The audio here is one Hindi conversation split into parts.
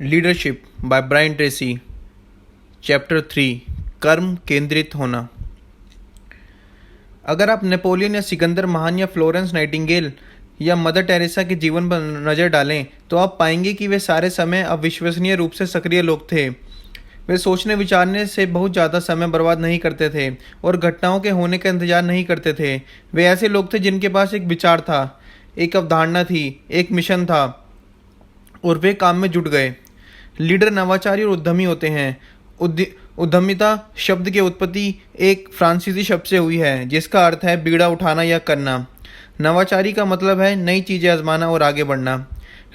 Leadership by Brian Tracy. Chapter 3, कर्म केंद्रित होना। अगर आप नेपोलियन या सिकंदर महान या फ्लोरेंस नाइटिंगेल या मदर टेरेसा के जीवन पर नज़र डालें तो आप पाएंगे कि वे सारे समय अविश्वसनीय रूप से सक्रिय लोग थे। वे सोचने विचारने से बहुत ज़्यादा समय बर्बाद नहीं करते थे और घटनाओं के होने का इंतजार नहीं करते थे। वे ऐसे लोग थे जिनके पास एक विचार था, एक अवधारणा थी, एक मिशन था और वे काम में जुट गए। लीडर नवाचारी और उद्यमी होते हैं। उद्यमिता शब्द की उत्पत्ति एक फ्रांसीसी शब्द से हुई है जिसका अर्थ है बीड़ा उठाना या करना। नवाचारी का मतलब है नई चीज़ें आजमाना और आगे बढ़ना।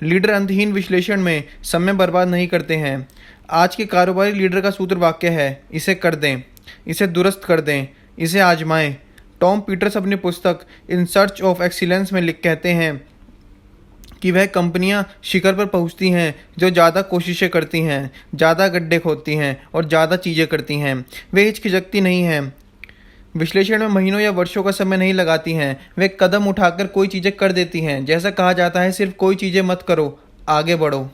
लीडर अंतहीन विश्लेषण में समय बर्बाद नहीं करते हैं। आज के कारोबारी लीडर का सूत्र वाक्य है, इसे कर दें, इसे दुरुस्त कर दें, इसे आजमाएं। टॉम पीटर्स अपनी पुस्तक इन सर्च ऑफ एक्सीलेंस में कहते हैं कि वह कंपनियां शिखर पर पहुंचती हैं जो ज़्यादा कोशिशें करती हैं, ज़्यादा गड्ढे खोदती हैं और ज़्यादा चीज़ें करती हैं। वे हिचकिचाती नहीं हैं, विश्लेषण में महीनों या वर्षों का समय नहीं लगाती हैं। वे कदम उठाकर कोई चीज़ें कर देती हैं। जैसा कहा जाता है, सिर्फ कोई चीज़ें मत करो, आगे बढ़ो।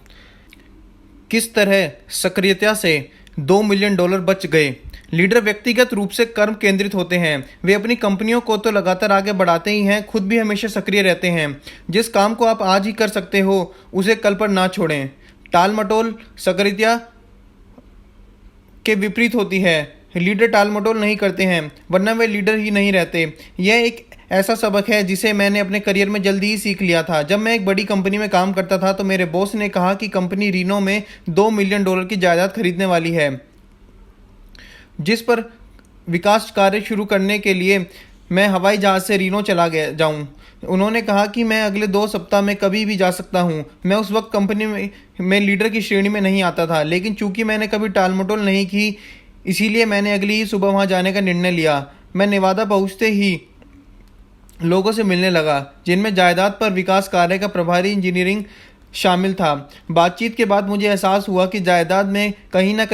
किस तरह सक्रियता से $2 मिलियन बच गए। लीडर व्यक्तिगत रूप से कर्म केंद्रित होते हैं। वे अपनी कंपनियों को तो लगातार आगे बढ़ाते ही हैं, खुद भी हमेशा सक्रिय रहते हैं। जिस काम को आप आज ही कर सकते हो उसे कल पर ना छोड़ें। टाल मटोल सक्रियता के विपरीत होती है। लीडर टाल मटोल नहीं करते हैं वरना वे लीडर ही नहीं रहते। यह एक ऐसा सबक है जिसे मैंने अपने करियर में जल्दी ही सीख लिया था। जब मैं एक बड़ी कंपनी में काम करता था तो मेरे बॉस ने कहा कि कंपनी रीनो में $2 मिलियन की जायदाद खरीदने वाली है, जिस पर विकास कार्य शुरू करने के लिए मैं हवाई जहाज़ से रीनो चला जाऊं। उन्होंने कहा कि मैं अगले 2 सप्ताह में कभी भी जा सकता हूं। मैं उस वक्त कंपनी में लीडर की श्रेणी में नहीं आता था, लेकिन चूंकि मैंने कभी टाल मटोल नहीं की, इसीलिए मैंने अगली ही सुबह वहां जाने का निर्णय लिया। मैं नेवादा पहुंचते ही लोगों से मिलने लगा जिनमें जायदाद पर विकास कार्य का प्रभारी इंजीनियरिंग शामिल था। बातचीत के बाद मुझे एहसास हुआ कि जायदाद में कहीं ना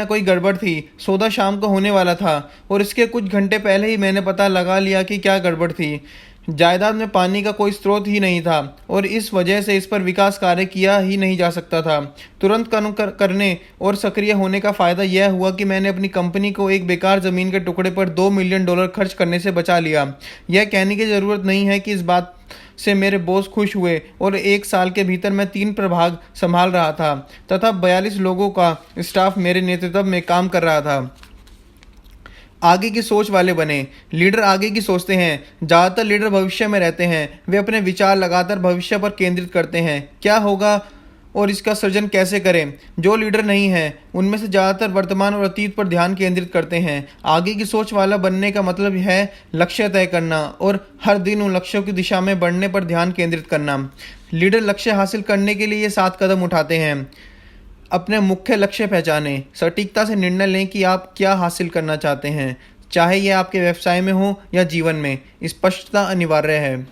कोई गड़बड़ थी। सौदा शाम को होने वाला था और इसके कुछ घंटे पहले ही मैंने पता लगा लिया कि क्या गड़बड़ थी। जायदाद में पानी का कोई स्रोत ही नहीं था और इस वजह से इस पर विकास कार्य किया ही नहीं जा सकता था। तुरंत काम करने और सक्रिय होने का फ़ायदा यह हुआ कि मैंने अपनी कंपनी को एक बेकार ज़मीन के टुकड़े पर $2 मिलियन खर्च करने से बचा लिया। यह कहने की ज़रूरत नहीं है कि इस बात से मेरे बॉस खुश हुए और 1 साल के भीतर मैं 3 प्रभाग संभाल रहा था तथा 42 लोगों का स्टाफ मेरे नेतृत्व में काम कर रहा था। आगे की सोच वाले बने। लीडर आगे की सोचते हैं। ज़्यादातर लीडर भविष्य में रहते हैं। वे अपने विचार लगातार भविष्य पर केंद्रित करते हैं, क्या होगा और इसका सृजन कैसे करें। जो लीडर नहीं हैं उनमें से ज़्यादातर वर्तमान और अतीत पर ध्यान केंद्रित करते हैं। आगे की सोच वाला बनने का मतलब है लक्ष्य तय करना और हर दिन उन लक्ष्यों की दिशा में बढ़ने पर ध्यान केंद्रित करना। लीडर लक्ष्य हासिल करने के लिए ये 7 कदम उठाते हैं। अपने मुख्य लक्ष्य पहचानें। सटीकता से निर्णय लें कि आप क्या हासिल करना चाहते हैं, चाहे यह आपके व्यवसाय में हो या जीवन में। स्पष्टता अनिवार्य है।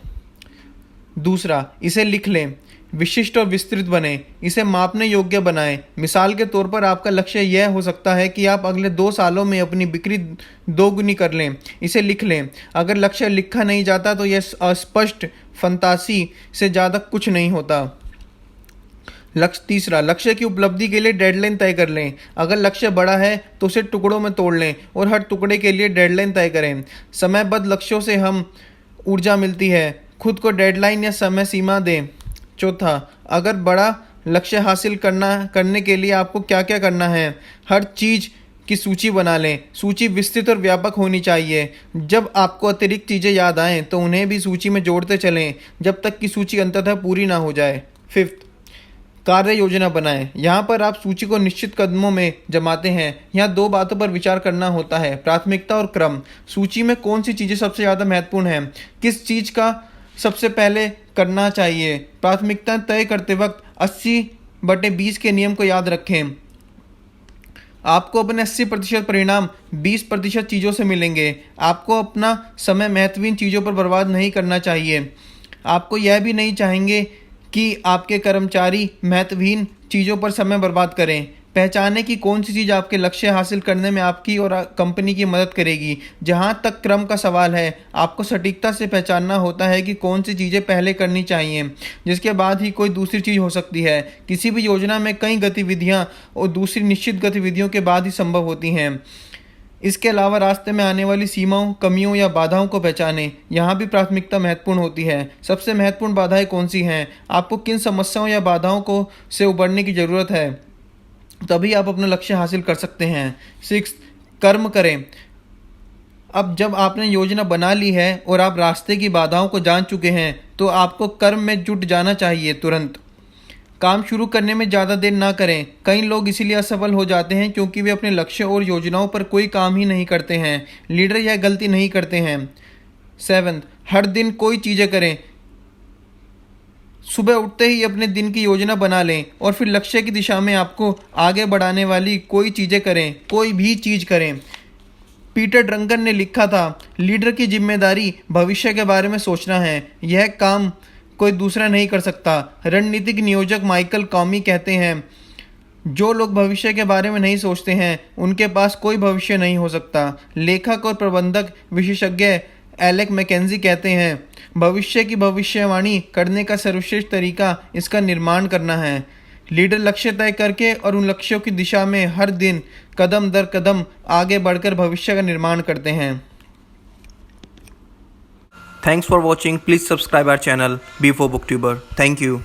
दूसरा, इसे लिख लें। विशिष्ट और विस्तृत बने। इसे मापने योग्य बनाएं। मिसाल के तौर पर आपका लक्ष्य यह हो सकता है कि आप अगले 2 सालों में अपनी बिक्री 2 गुनी कर लें। इसे लिख लें। अगर लक्ष्य लिखा नहीं जाता तो यह अस्पष्ट फंतासी से ज़्यादा कुछ नहीं होता। तीसरा, लक्ष्य की उपलब्धि के लिए डेडलाइन तय कर लें। अगर लक्ष्य बड़ा है तो उसे टुकड़ों में तोड़ लें और हर टुकड़े के लिए डेडलाइन तय करें। समयबद्ध लक्ष्यों से हम ऊर्जा मिलती है। खुद को डेडलाइन या समय सीमा दें। चौथा, अगर बड़ा लक्ष्य हासिल करने के लिए आपको क्या क्या करना है, हर चीज़ की सूची बना लें। सूची विस्तृत और व्यापक होनी चाहिए। जब आपको अतिरिक्त चीज़ें याद आएँ तो उन्हें भी सूची में जोड़ते चलें जब तक कि सूची अंततः पूरी ना हो जाए। फिफ्थ, कार्य योजना बनाएं। यहाँ पर आप सूची को निश्चित कदमों में जमाते हैं। यहाँ 2 बातों पर विचार करना होता है, प्राथमिकता और क्रम। सूची में कौन सी चीज़ें सबसे ज़्यादा महत्वपूर्ण हैं, किस चीज़ का सबसे पहले करना चाहिए। प्राथमिकता तय करते वक्त 80/20 के नियम को याद रखें। आपको अपने 80% परिणाम 20% चीज़ों से मिलेंगे। आपको अपना समय महत्वहीन चीज़ों पर बर्बाद नहीं करना चाहिए। आपको यह भी नहीं चाहेंगे कि आपके कर्मचारी महत्वहीन चीज़ों पर समय बर्बाद करें। पहचानें कि कौन सी चीज़ आपके लक्ष्य हासिल करने में आपकी और कंपनी की मदद करेगी। जहाँ तक क्रम का सवाल है, आपको सटीकता से पहचानना होता है कि कौन सी चीज़ें पहले करनी चाहिए, जिसके बाद ही कोई दूसरी चीज़ हो सकती है। किसी भी योजना में कई गतिविधियाँ और दूसरी निश्चित गतिविधियों के बाद ही संभव होती हैं। इसके अलावा रास्ते में आने वाली सीमाओं, कमियों या बाधाओं को पहचानें। यहाँ भी प्राथमिकता महत्वपूर्ण होती है। सबसे महत्वपूर्ण बाधाएं कौन सी हैं? आपको किन समस्याओं या बाधाओं को से उबरने की ज़रूरत है, तभी आप अपना लक्ष्य हासिल कर सकते हैं। 6, कर्म करें। अब जब आपने योजना बना ली है और आप रास्ते की बाधाओं को जान चुके हैं, तो आपको कर्म में जुट जाना चाहिए तुरंत। काम शुरू करने में ज़्यादा देर ना करें। कई लोग इसीलिए असफल हो जाते हैं क्योंकि वे अपने लक्ष्य और योजनाओं पर कोई काम ही नहीं करते हैं। लीडर यह गलती नहीं करते हैं। 7, हर दिन कोई चीज़ें करें। सुबह उठते ही अपने दिन की योजना बना लें और फिर लक्ष्य की दिशा में आपको आगे बढ़ाने वाली कोई चीज़ें करें, कोई भी चीज़ करें। पीटर ड्रंकर ने लिखा था, लीडर की जिम्मेदारी भविष्य के बारे में सोचना है। यह काम कोई दूसरा नहीं कर सकता। रणनीतिक नियोजक माइकल कॉमी कहते हैं, जो लोग भविष्य के बारे में नहीं सोचते हैं उनके पास कोई भविष्य नहीं हो सकता। लेखक और प्रबंधक विशेषज्ञ एलेक मैकेंजी कहते हैं, भविष्य की भविष्यवाणी करने का सर्वश्रेष्ठ तरीका इसका निर्माण करना है। लीडर लक्ष्य तय करके और उन लक्ष्यों की दिशा में हर दिन कदम दर कदम आगे बढ़कर भविष्य का निर्माण करते हैं। Thanks for watching. Please subscribe our channel B4 Booktuber. Thank you.